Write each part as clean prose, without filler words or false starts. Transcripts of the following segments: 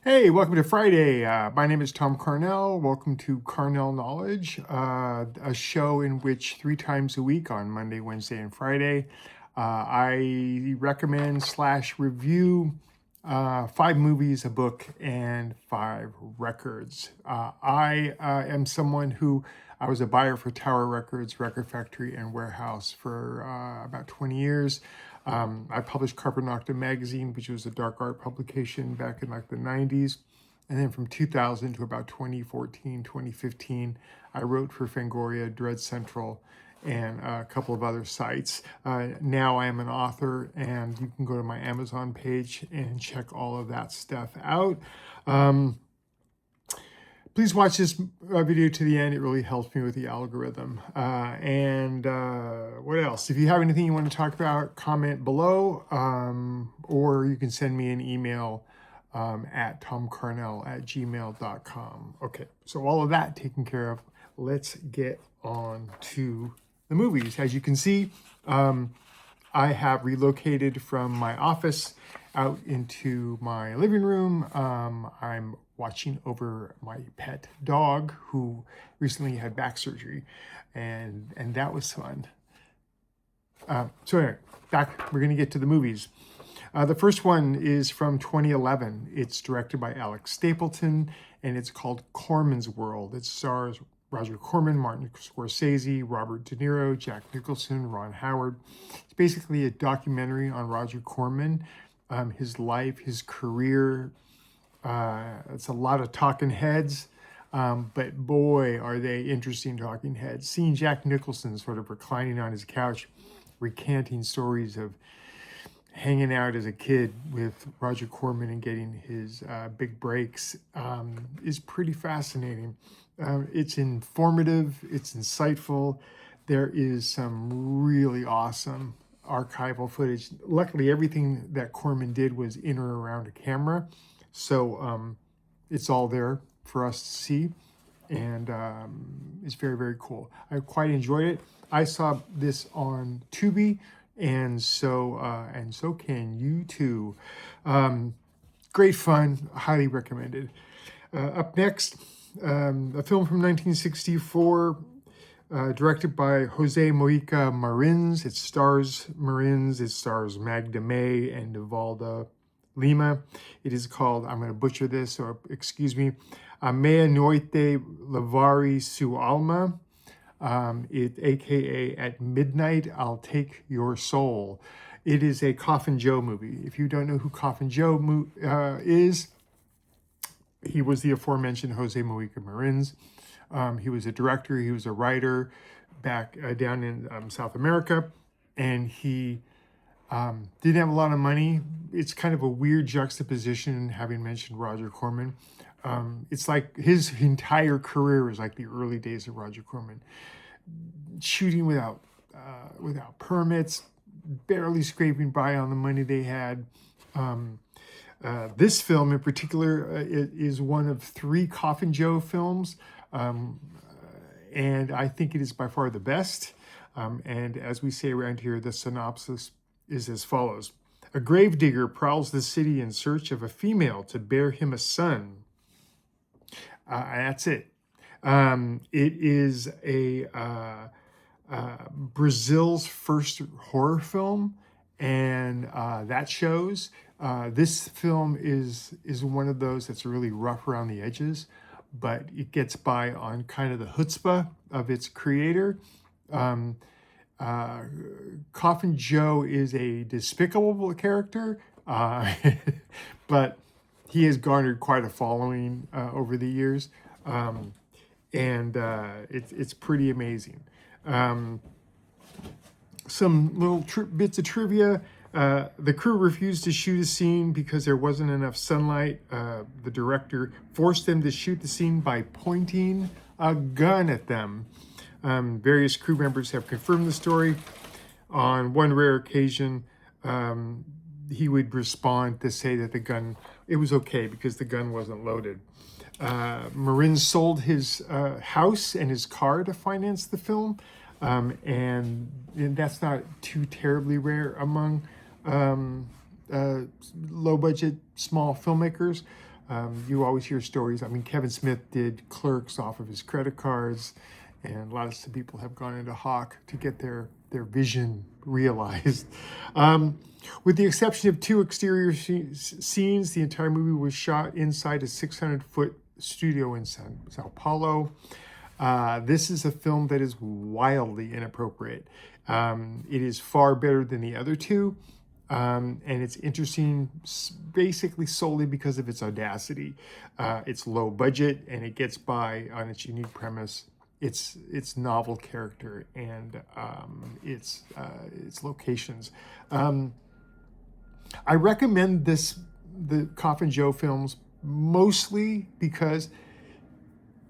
Hey, welcome to Friday. My name is Tom Carnell. Welcome to Carnell Knowledge, a show in which 3 times a week on Monday, Wednesday, and Friday, I recommend / review 5 movies, a book, and 5 records. I am someone who I was a buyer for Tower Records, Record Factory, and Warehouse for about 20 years. I published Carpet Nocta magazine, which was a dark art publication back in like the 90s. And then from 2000 to about 2014, 2015, I wrote for Fangoria, Dread Central, and a couple of other sites. Now I am an author, and you can go to my Amazon page and check all of that stuff out. Please watch this video to the end. It really helps me with the algorithm. What else? If you have anything you want to talk about, comment below, or you can send me an email at tomcarnell@gmail.com. Okay, so all of that taken care of. Let's get on to the movies. As you can see, I have relocated from my office out into my living room. I'm watching over my pet dog who recently had back surgery, and that was fun. So anyway, we're going to get to the movies. The first one is from 2011. It's directed by Alex Stapleton, and it's called Corman's World. It stars Roger Corman, Martin Scorsese, Robert De Niro, Jack Nicholson, Ron Howard. It's basically a documentary on Roger Corman, his life, his career. It's a lot of talking heads, but boy, are they interesting talking heads. Seeing Jack Nicholson sort of reclining on his couch, recanting stories of hanging out as a kid with Roger Corman and getting his big breaks is pretty fascinating. It's informative, it's insightful. There is some really awesome archival footage. Luckily, everything that Corman did was in or around a camera, so it's all there for us to see, and it's very, very cool. I quite enjoyed it. I saw this on Tubi, and so can you too. Great fun, highly recommended. Up next, a film from 1964, directed by Jose Mojica Marins. It stars Marins, it stars Magda May and Nivalda Lima. It is called, I'm going to butcher this, or excuse me, MEIA NOITE LEVAREI su ALMA. AKA At Midnight, I'll Take Your Soul. It is a Coffin Joe movie. If you don't know who Coffin Joe is, he was the aforementioned Jose Mojica Marins. He was a director, he was a writer back down in South America, and he didn't have a lot of money. It's kind of a weird juxtaposition, having mentioned Roger Corman. It's like his entire career was like the early days of Roger Corman. Shooting without permits, barely scraping by on the money they had. This film in particular is one of 3 Coffin Joe films, and I think it is by far the best. And as we say around here, the synopsis is as follows. A gravedigger prowls the city in search of a female to bear him a son. That's it. It is Brazil's first horror film, and that shows. This film is one of those that's really rough around the edges, but it gets by on kind of the chutzpah of its creator. Coffin Joe is a despicable character, but he has garnered quite a following over the years, and it's pretty amazing. Some little bits of trivia. The crew refused to shoot a scene because there wasn't enough sunlight. The director forced them to shoot the scene by pointing a gun at them. Various crew members have confirmed the story. On one rare occasion, he would respond to say that it was okay because the gun wasn't loaded. Marin sold his house and his car to finance the film, and that's not too terribly rare among low-budget, small filmmakers. You always hear stories. I mean, Kevin Smith did Clerks off of his credit cards, and lots of people have gone into Hawk to get their vision realized. With the exception of 2 exterior scenes, the entire movie was shot inside a 600-foot studio in Sao Paulo. This is a film that is wildly inappropriate. It is far better than the other 2. And it's interesting basically solely because of its audacity. It's low budget, and it gets by on its unique premise, its novel character, and its locations. I recommend the Coffin Joe films mostly because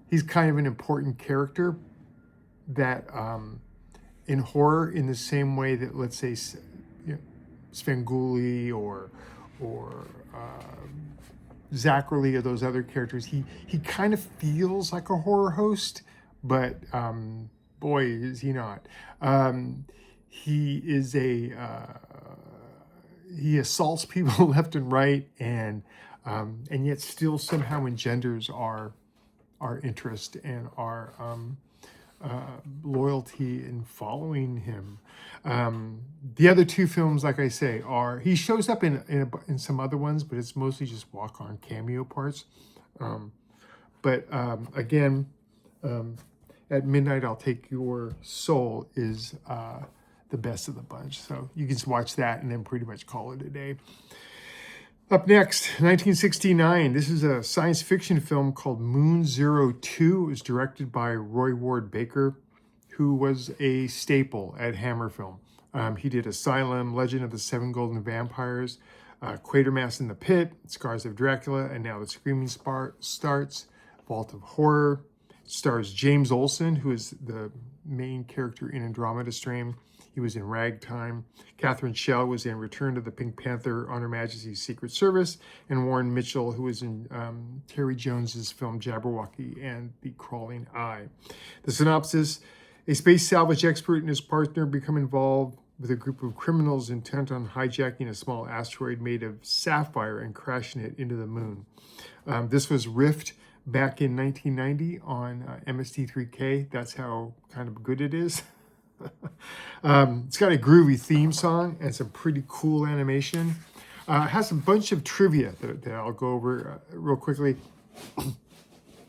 he's kind of an important character that in horror, in the same way that, let's say, Svengoolie or Zachary or those other characters, he kind of feels like a horror host, but boy, is he not. He is he assaults people left and right, and yet still somehow engenders our interest and our loyalty in following him. The other 2 films, like I say, he shows up in some other ones, but it's mostly just walk-on cameo parts. Again, At Midnight I'll Take Your Soul is the best of the bunch. So you can just watch that and then pretty much call it a day. Up next, 1969. This is a science fiction film called Moon 02. It was directed by Roy Ward Baker, who was a staple at Hammer Film. He did Asylum, Legend of the Seven Golden Vampires, Quatermass in the Pit, Scars of Dracula, and now The Screaming Starts, Vault of Horror. It stars James Olsen, who is the main character in Andromeda Strain. He was in Ragtime. Catherine Schell was in Return to the Pink Panther, On Her Majesty's Secret Service, and Warren Mitchell, who was in Terry Jones's film Jabberwocky and The Crawling Eye. The synopsis: a space salvage expert and his partner become involved with a group of criminals intent on hijacking a small asteroid made of sapphire and crashing it into the moon. This was riffed back in 1990 on MST3K. That's how kind of good it is. It's got a groovy theme song and some pretty cool animation. It has a bunch of trivia that I'll go over real quickly.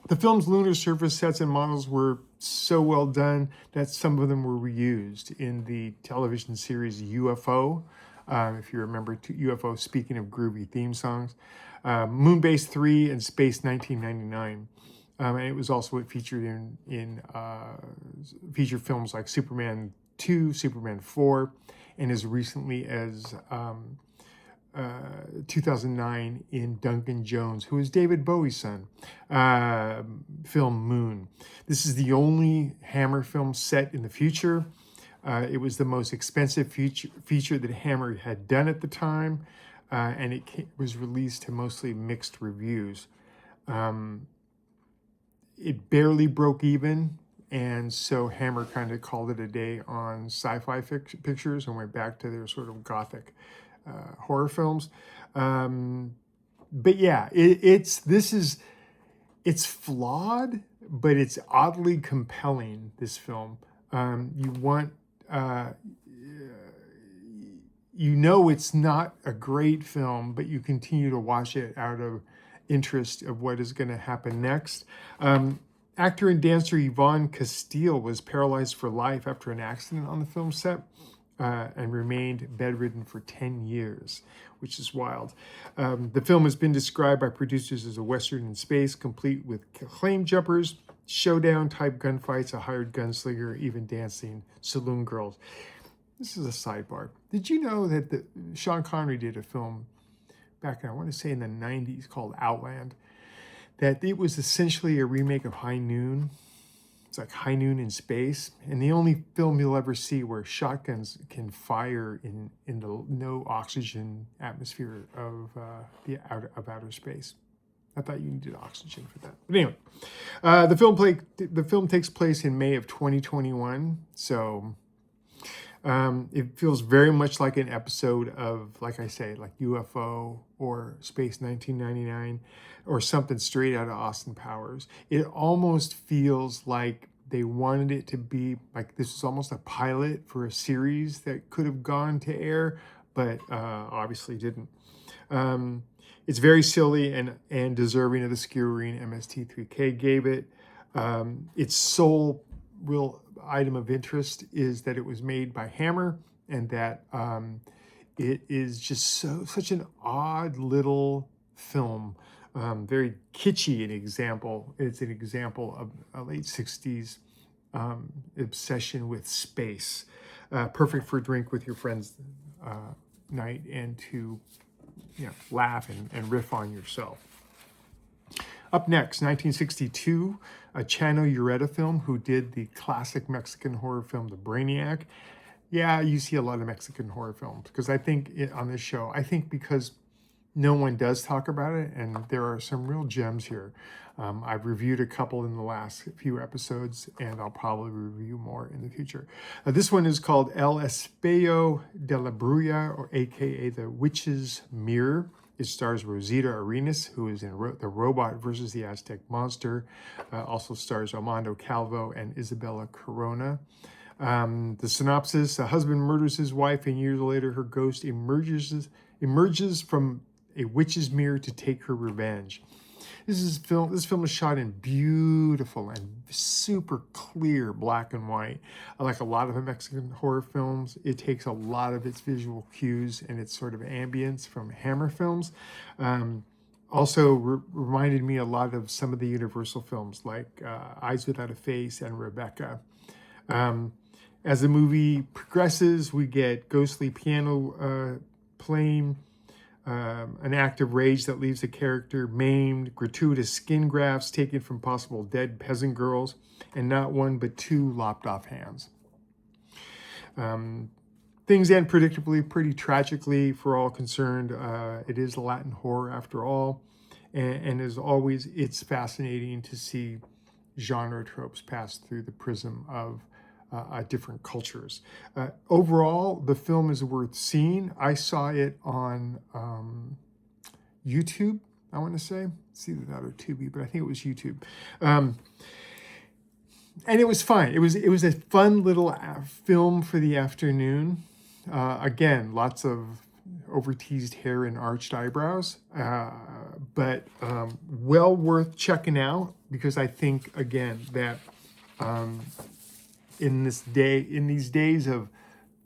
The film's lunar surface sets and models were so well done that some of them were reused in the television series UFO. If you remember UFO, speaking of groovy theme songs. Moonbase 3 and Space 1999. And it was also featured in feature films like Superman 2, Superman 4, and as recently as 2009 in Duncan Jones, who is David Bowie's son, film Moon. This is the only Hammer film set in the future. It was the most expensive feature that Hammer had done at the time, and it was released to mostly mixed reviews. It barely broke even, and so Hammer kind of called it a day on Sci-Fi Pictures and went back to their sort of gothic horror films. But yeah, it's flawed, but it's oddly compelling, this film. It's not a great film, but you continue to watch it out of interest of what is going to happen next. Actor and dancer Yvonne Castile was paralyzed for life after an accident on the film set and remained bedridden for 10 years, which is wild. The film has been described by producers as a Western in space, complete with flame jumpers, showdown-type gunfights, a hired gunslinger, even dancing saloon girls. This is a sidebar. Did you know that Sean Connery did a film back, I want to say in the 90s, called Outland, that it was essentially a remake of High Noon? It's like High Noon in space, and the only film you'll ever see where shotguns can fire in the no oxygen atmosphere of outer space. I thought you needed oxygen for that. But anyway, the film takes place in May of 2021, so It feels very much like an episode of, like I say, like UFO or Space 1999 or something straight out of Austin Powers. It almost feels like they wanted it to be like this was almost a pilot for a series that could have gone to air, but obviously didn't. It's very silly and deserving of the skewering MST3K gave it. Its sole real item of interest is that it was made by Hammer, and that it is just such an odd little film. Very kitschy an example. It's an example of a late 60s obsession with space. Perfect for a drink with your friends night and to laugh and riff on yourself. Up next, 1962, a Chano Ureta film who did the classic Mexican horror film, The Brainiac. Yeah, you see a lot of Mexican horror films because I think on this show, I think because no one does talk about it, and there are some real gems here. I've reviewed a couple in the last few episodes, and I'll probably review more in the future. This one is called El Espejo de la Bruja, or AKA The Witch's Mirror. It stars Rosita Arenas, who is in The Robot versus the Aztec Monster. Also stars Armando Calvo and Isabella Corona. The synopsis: a husband murders his wife, and years later her ghost emerges from a witch's mirror to take her revenge. This film is shot in beautiful and super clear black and white. Like a lot of Mexican horror films, it takes a lot of its visual cues and its sort of ambience from Hammer films. Also reminded me a lot of some of the Universal films like Eyes Without a Face and Rebecca. As the movie progresses, we get ghostly piano playing, an act of rage that leaves the character maimed, gratuitous skin grafts taken from possible dead peasant girls, and not one but two lopped off hands. Things end predictably, pretty tragically for all concerned. It is Latin horror after all, and as always, it's fascinating to see genre tropes pass through the prism of different cultures. Overall, the film is worth seeing. I saw it on YouTube, I want to say. It's either that or Tubi, but I think it was YouTube. And it was fine. It was a fun little film for the afternoon. Again, lots of over-teased hair and arched eyebrows, but well worth checking out, because I think, again, that in these days of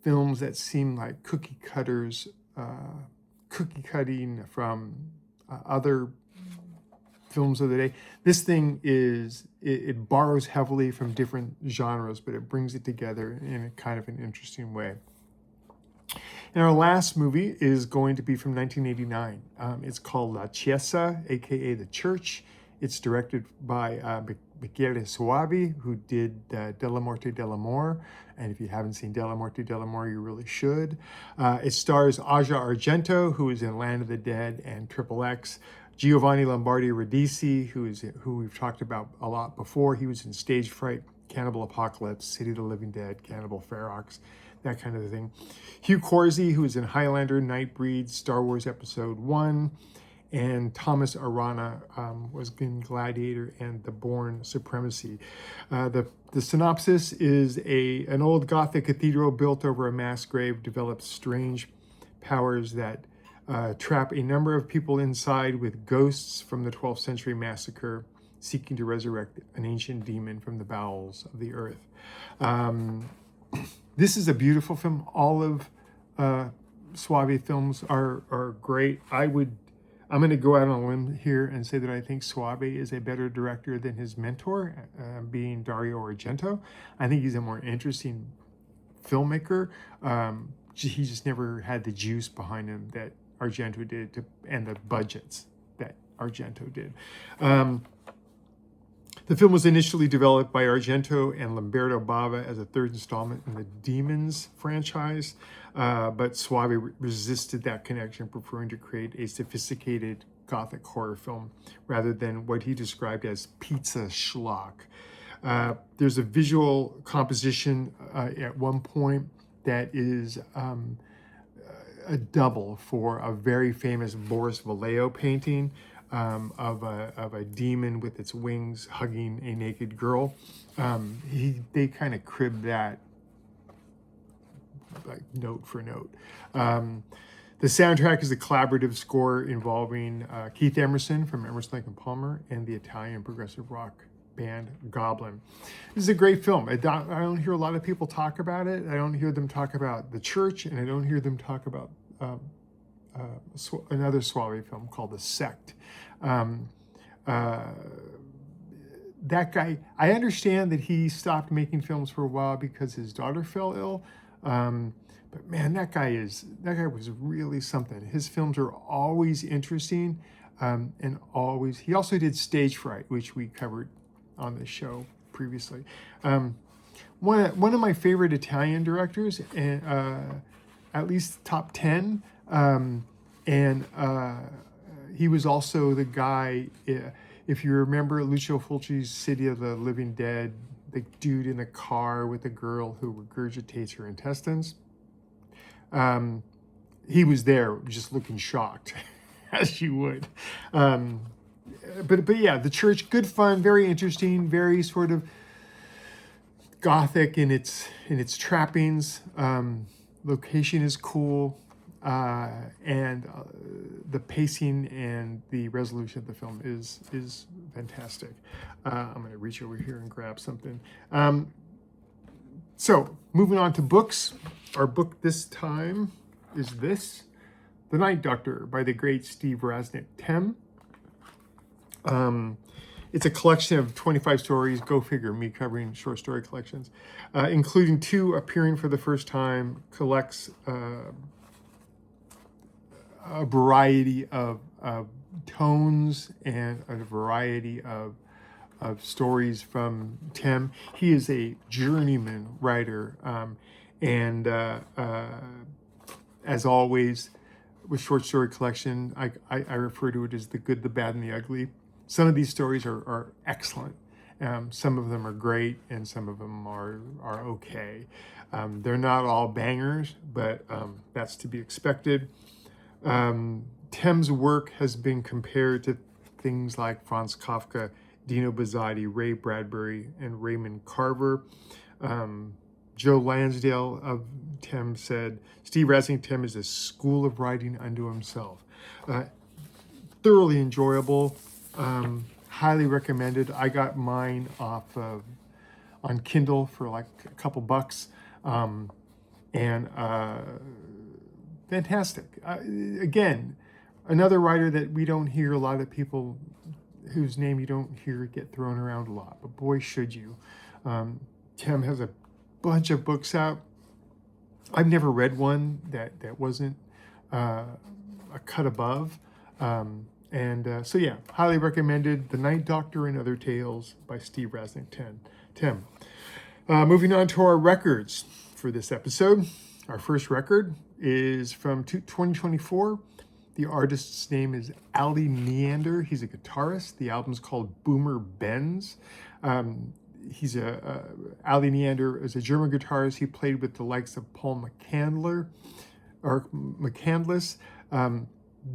films that seem like cookie cutting from other films of the day, this thing it borrows heavily from different genres, but it brings it together in a kind of an interesting way. And our last movie is going to be from 1989. It's called La Chiesa, aka The Church. It's directed by Michele Soavi, who did De la Morte dell'Amore. And if you haven't seen De la Morte dell'Amore, you really should. It stars Asia Argento, who is in Land of the Dead and Triple X. Giovanni Lombardi Radici, who we've talked about a lot before. He was in Stage Fright, Cannibal Apocalypse, City of the Living Dead, Cannibal Ferox, that kind of thing. Hugh Corsi, who is in Highlander, Nightbreed, Star Wars Episode 1. And Thomas Arana was in Gladiator and The Bourne Supremacy. The synopsis is an old Gothic cathedral built over a mass grave develops strange powers that trap a number of people inside, with ghosts from the 12th century massacre seeking to resurrect an ancient demon from the bowels of the earth. This is a beautiful film. All of Soavi films are great. I'm going to go out on a limb here and say that I think Soavi is a better director than his mentor, being Dario Argento. I think he's a more interesting filmmaker. He just never had the juice behind him that Argento did, and the budgets that Argento did. The film was initially developed by Argento and Lamberto Bava as a third installment in the Demons franchise, but Soavi resisted that connection, preferring to create a sophisticated Gothic horror film rather than what he described as pizza schlock. There's a visual composition at one point that is a double for a very famous Boris Vallejo painting of a demon with its wings hugging a naked girl. They kind of cribbed that like note for note. The soundtrack is a collaborative score involving Keith Emerson from Emerson, Lake and Palmer and the Italian progressive rock band Goblin. This is a great film. I don't hear a lot of people talk about it. I don't hear them talk about the church, and I don't hear them talk about another Soiree film called The Sect. That guy, I understand that he stopped making films for a while because his daughter fell ill. But man, that guy was really something. His films are always interesting, and always. He also did Stage Fright, which we covered on the show previously. One of my favorite Italian directors, and at least top 10. He was also the guy. If you remember Lucio Fulci's City of the Living Dead, the dude in the car with the girl who regurgitates her intestines. He was there just looking shocked, as you would. But yeah, The Church, good fun, very interesting, very sort of gothic in its trappings. Location is cool, and the pacing and the resolution of the film is fantastic. I'm going to reach over here and grab something. So moving on to books. Our book this time is this, The Night Doctor by the great Steve Rasnic. It's a collection of 25 stories, go figure, me covering short story collections, including 2 appearing for the first time, collects a variety of tones and a variety of stories from Tim. He is a journeyman writer, and as always, with short story collection, I refer to it as the good, the bad, and the ugly. Some of these stories are excellent. Some of them are great, and some of them are okay. They're not all bangers, but that's to be expected. Tim's work has been compared to things like Franz Kafka, Dino Buzzati, Ray Bradbury, and Raymond Carver. Joe Lansdale of Tim said, Steve Rasnic Tim is a school of writing unto himself. Thoroughly enjoyable, highly recommended. I got mine on Kindle for like a couple bucks, and fantastic. Again, another writer that we don't hear a lot of people whose name you don't hear get thrown around a lot, but boy, should you. Tim has a bunch of books out. I've never read one that wasn't a cut above. So yeah, highly recommended. The Night Doctor and Other Tales by Steve Rasnic Tim. Moving on to our records for this episode. Our first record is from 2024. The artist's name is Alie Neander. He's a guitarist. The album's called Boomer Bends. Alie Neander is a German guitarist. He played with the likes of Paul McCandless.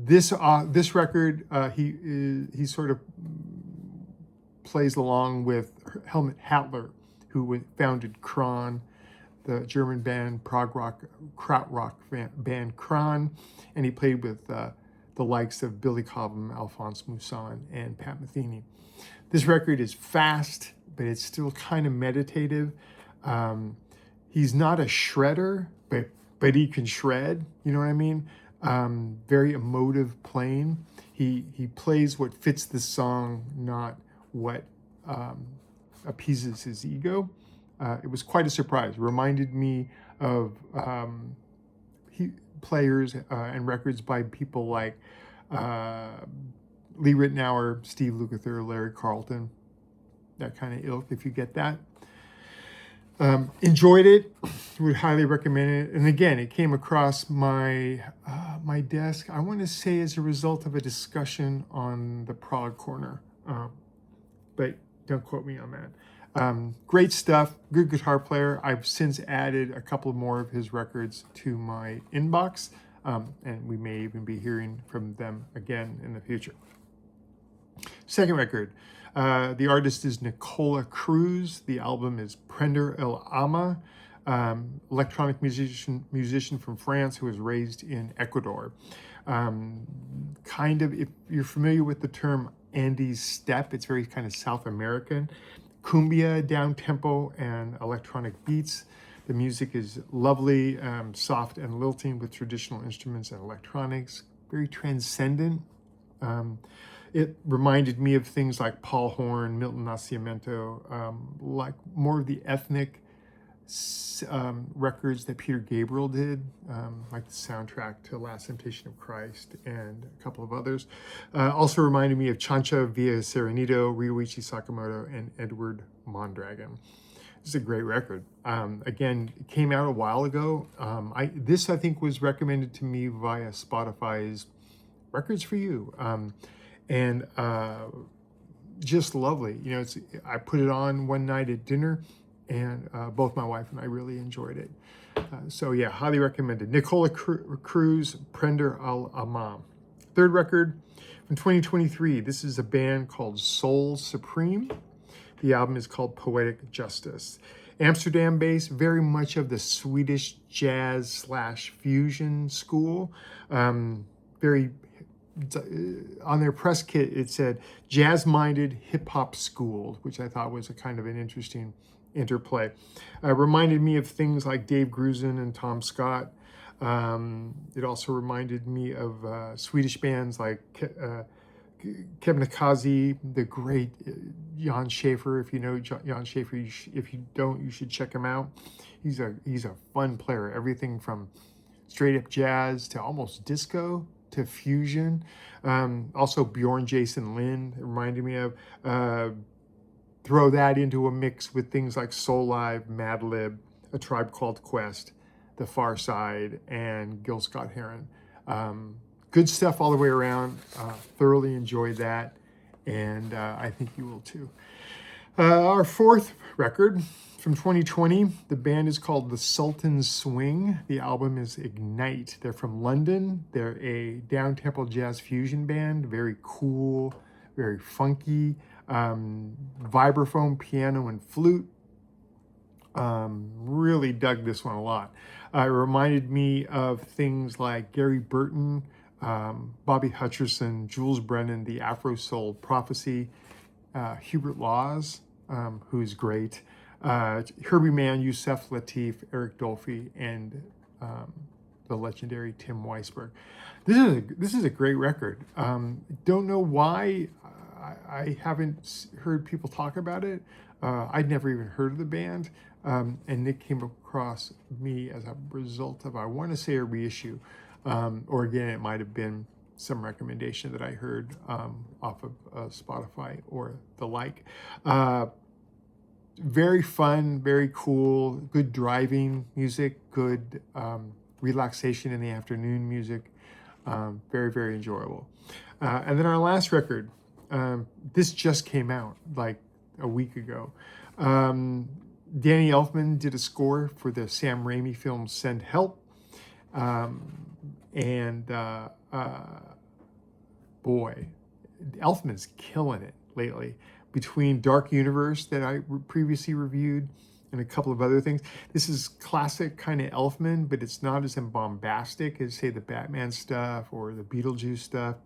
This record, he sort of plays along with Helmut Hattler, who founded Kron, the German band krautrock band Kron, and he played with the likes of Billy Cobham, Alphonse Mousson, and Pat Metheny. This record is fast, but it's still kind of meditative. He's not a shredder, but he can shred. You know what I mean? Very emotive playing. He plays what fits the song, not what appeases his ego. It was quite a surprise. It reminded me of players and records by people like Lee Ritenour, Steve Lukather, Larry Carlton, that kind of ilk, if you get that. Enjoyed it, would highly recommend it. And again, it came across my desk, I want to say as a result of a discussion on the Prog Corner, but don't quote me on that. Great stuff, good guitar player. I've since added a couple more of his records to my inbox, and we may even be hearing from them again in the future. Second record, the artist is Nicola Cruz. The album is PRENDER ALMA, electronic musician from France who was raised in Ecuador. Kind of, if you're familiar with the term Andes step, it's very kind of South American. Cumbia, down tempo, and electronic beats. The music is lovely, soft and lilting with traditional instruments and electronics. Very transcendent. It reminded me of things like Paul Horn, Milton Nascimento, like more of the ethnic records that Peter Gabriel did, like the soundtrack to Last Temptation of Christ and a couple of others. Also reminded me of Chancha Via Serenito, Ryuichi Sakamoto, and Edward Mondragon. This is a great record. Again, it came out a while ago. This, I think, was recommended to me via Spotify's Records for You. And just lovely. You know, I put it on one night at dinner, and both my wife and I really enjoyed it. So yeah, highly recommended. Nicola Cruz, PRENDER ALMA. Third record from 2023. This is a band called Soul Supreme. The album is called Poetic Justice. Amsterdam based, very much of the Swedish jazz / fusion school. Very on their press kit, it said jazz-minded hip-hop school, which I thought was a kind of an interesting interplay. Reminded me of things like Dave Grusin and Tom Scott. It also reminded me of Swedish bands like Kebnekaise, the great Jan Schaefer. If you know Jan Schaefer, if you don't, you should check him out. He's a fun player. Everything from straight up jazz to almost disco to fusion. Also Bjorn Jason Lind reminded me of. Throw that into a mix with things like Soul Live, Madlib, A Tribe Called Quest, The Far Side, and Gil Scott-Heron. Good stuff all the way around. Thoroughly enjoyed that, and I think you will too. Our fourth record from 2020, the band is called The Sultan Swing. The album is Ignite. They're from London. They're a down-tempo jazz fusion band, very cool, very funky, vibraphone, piano, and flute. Really dug this one a lot. It reminded me of things like Gary Burton, Bobby Hutcherson, Jules Brennan, the Afro Soul Prophecy, Hubert Laws, who's great, Herbie Mann, Yusef Lateef, Eric Dolphy, and the legendary Tim Weisberg. This is a great record. Don't know why I haven't heard people talk about it. I'd never even heard of the band, and Nick came across me as a result of, I want to say, a reissue, or again, it might have been some recommendation that I heard off of Spotify or the like. Very fun, very cool, good driving music, good relaxation in the afternoon music. Very, very enjoyable. And then our last record, this just came out like a week ago. Danny Elfman did a score for the Sam Raimi film Send Help. Boy, Elfman's killing it lately. Between Dark Universe that I previously reviewed and a couple of other things. This is classic kind of Elfman, but it's not as bombastic as, say, the Batman stuff or the Beetlejuice stuff.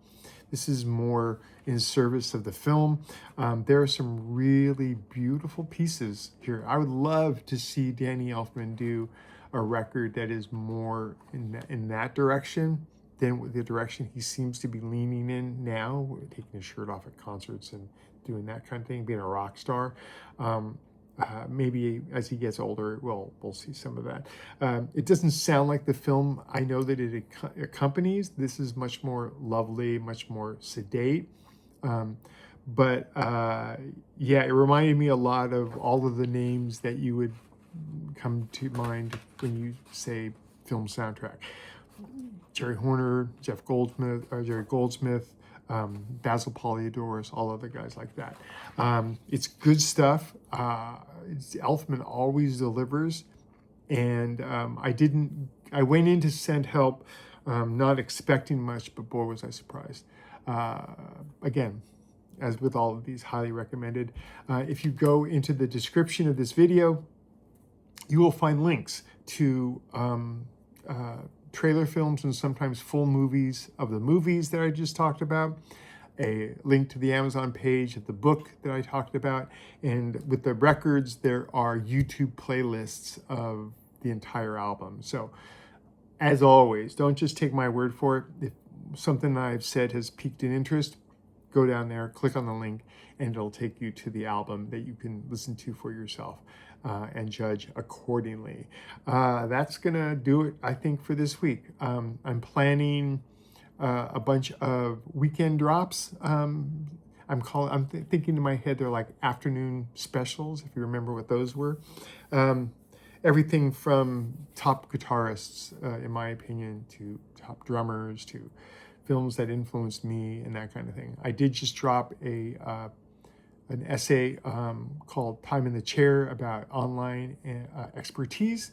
This is more in service of the film. There are some really beautiful pieces here. I would love to see Danny Elfman do a record that is more in that direction than the direction he seems to be leaning in now, taking his shirt off at concerts and doing that kind of thing, being a rock star. Maybe as he gets older, we'll see some of that. It doesn't sound like the film I know that it accompanies. This is much more lovely, much more sedate. But yeah, it reminded me a lot of all of the names that you would come to mind when you say film soundtrack. Jerry Horner, Jerry Goldsmith, Basil Polydoros, all other guys like that. It's good stuff. Elfman always delivers. And I went in to send help, not expecting much, but boy, was I surprised. Again, as with all of these, highly recommended. If you go into the description of this video, you will find links to trailer films and sometimes full movies of the movies that I just talked about, a link to the Amazon page of the book that I talked about, and with the records, there are YouTube playlists of the entire album. So, as always, don't just take my word for it. If something I've said has piqued an interest, go down there, click on the link, and it'll take you to the album that you can listen to for yourself and judge accordingly. That's gonna do it, I think, for this week. I'm planning a bunch of weekend drops. I'm thinking in my head they're like afternoon specials, if you remember what those were. Everything from top guitarists, in my opinion, to top drummers, to films that influenced me and that kind of thing. I did just drop an essay called Time in the Chair about online expertise.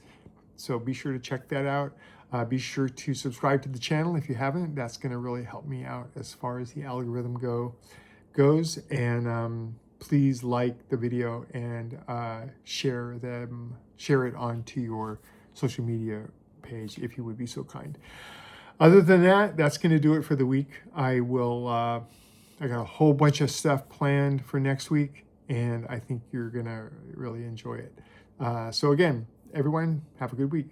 So be sure to check that out. Be sure to subscribe to the channel if you haven't. That's going to really help me out as far as the algorithm goes. And please like the video and share it onto your social media page if you would be so kind. Other than that, that's going to do it for the week. I got a whole bunch of stuff planned for next week, and I think you're going to really enjoy it. So again, everyone, have a good week.